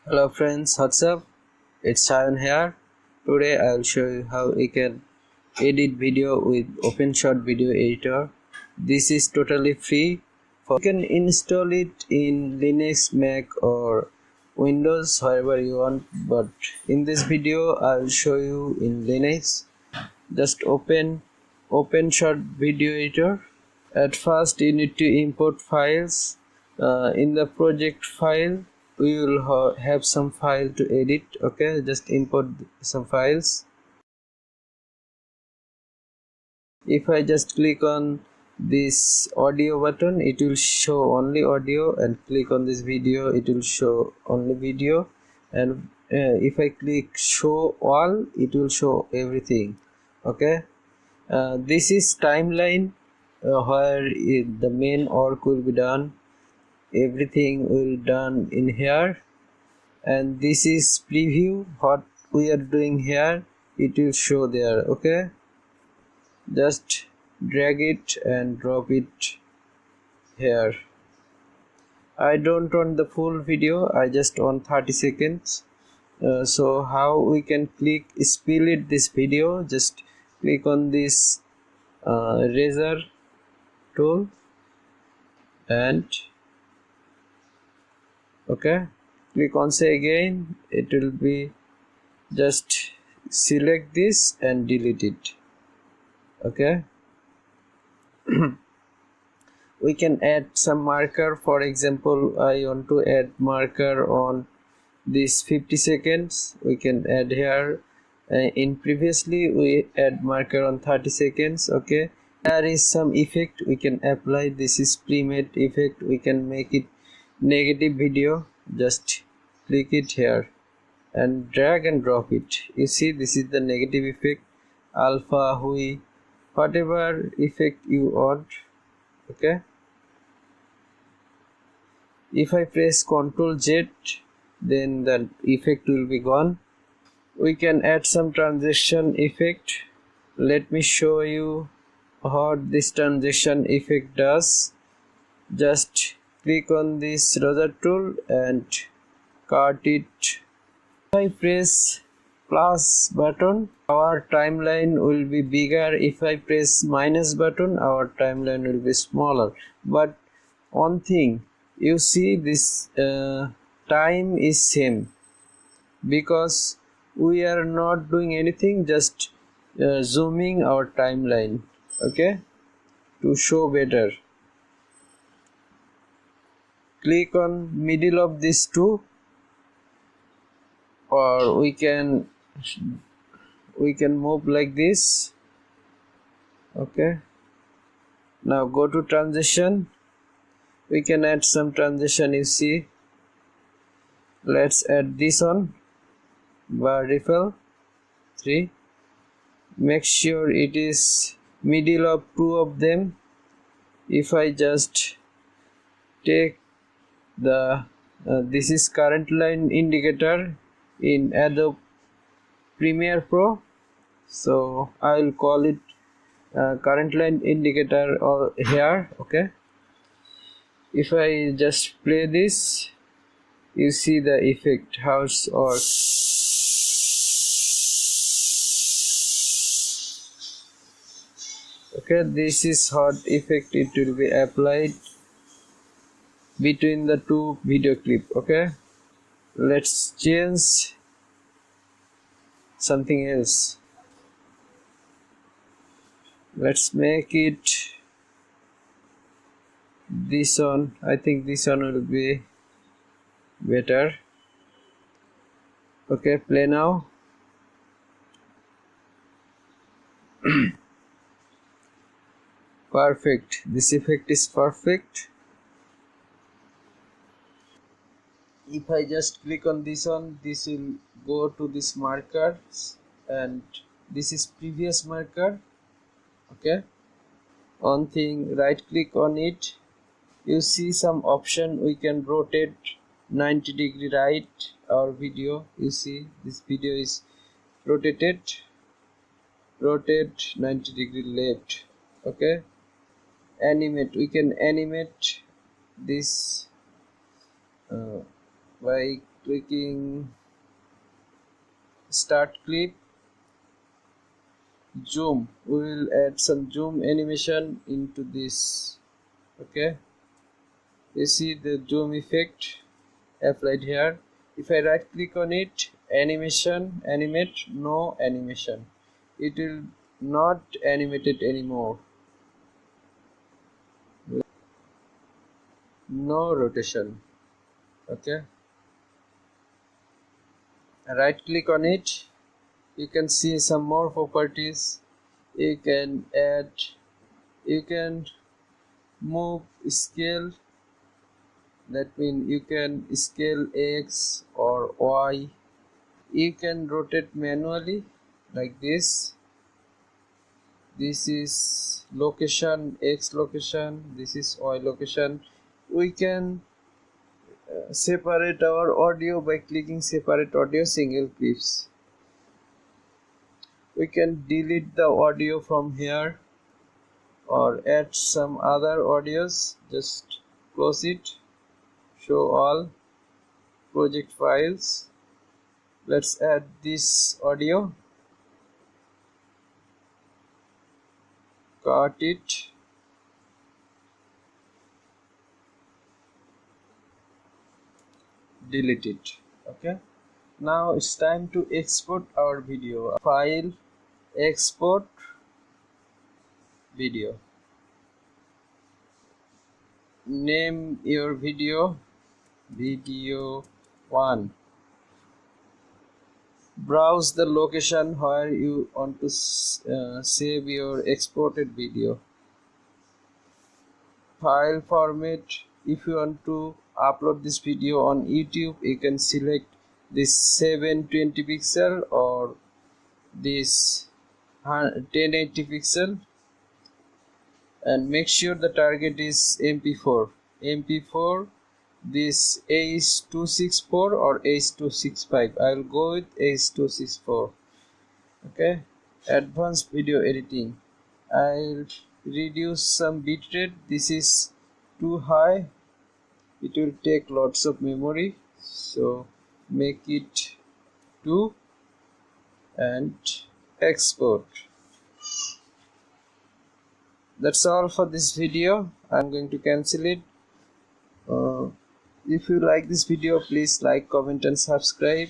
Hello friends, what's up? It's Shayan here. Today I'll show you how you can edit video with OpenShot Video Editor. This is totally free. You can install it in Linux, Mac or Windows, wherever you want, but in this video I'll show you in Linux. Just open OpenShot Video Editor. At first you need to import files. In the project file we will have some file to edit. Okay, just import some files. If I just click on this audio button, it will show only audio, and click on this video, it will show only video, and if I click show all, it will show everything. Okay, this is timeline where the main work will be done. Everything will done in here, and this is preview. What we are doing here, it will show there. Okay, just drag it and drop it here. I don't want the full video, I just want 30 seconds. So how we can click split this video? Just click on this razor tool and okay, click on say again. It will be just select this and delete it. Okay. We can add some marker. For example, I want to add marker on this 50 seconds. We can add here. In previously we add marker on 30 seconds. Okay, there is some effect we can apply. This is pre-made effect. We can make it negative video. Just click it here and drag and drop it. You see, this is the negative effect, alpha, hui, whatever effect you want. Okay, if I press Ctrl Z, then the effect will be gone. We can add some transition effect. Let me show you what this transition effect does. Just click on this razor tool and cut it. If I press plus button, our timeline will be bigger. If I press minus button, our timeline will be smaller. But one thing, you see, this time is same because we are not doing anything, just zooming our timeline. Okay, to show better, click on middle of these two, or we can move like this. Okay, now go to transition. We can add some transition. You see, let's add this one, bar refill 3. Make sure it is middle of two of them. If I just take the this is current line indicator in Adobe Premiere Pro, so I will call it current line indicator or here. Okay, if I just play this, you see the effect, how it works. Okay, this is what effect it will be applied between the two video clip. Okay, let's change something else. Let's make it this one. I think this one will be better. Okay, play now. Perfect, this effect is perfect. If I just click on this one, this will go to this markers, and this is previous marker. Okay, one thing, right click on it, you see some option. We can rotate 90-degree right our video. You see, this video is rotated, rotate 90-degree left. Okay, animate, we can animate this by clicking start clip, zoom, we will add some zoom animation into this. Okay, you see the zoom effect applied here. If I right click on it, animation, animate, no animation, it will not animate it anymore. No rotation. Okay, right click on it, you can see some more properties. You can add, you can move scale, that means you can scale X or Y. You can rotate manually like this. This is location, X location, this is Y location. We can separate our audio by clicking separate audio single clips. We can delete the audio from here or add some other audios. Just close it, show all, project files. Let's add this audio, cut it, delete it. Okay, now it's time to export our video. File, export video, name your video video 1. Browse the location where you want to save your exported video. File format, if you want to upload this video on YouTube, you can select this 720 pixel or this 1080 pixel, and make sure the target is MP4, this H.264 or H.265. I will go with H.264. Okay, advanced video editing, I'll reduce some bitrate. This is too high, it will take lots of memory, so make it 2 and export. That's all for this video. I'm going to cancel it. If you like this video, please like, comment and subscribe.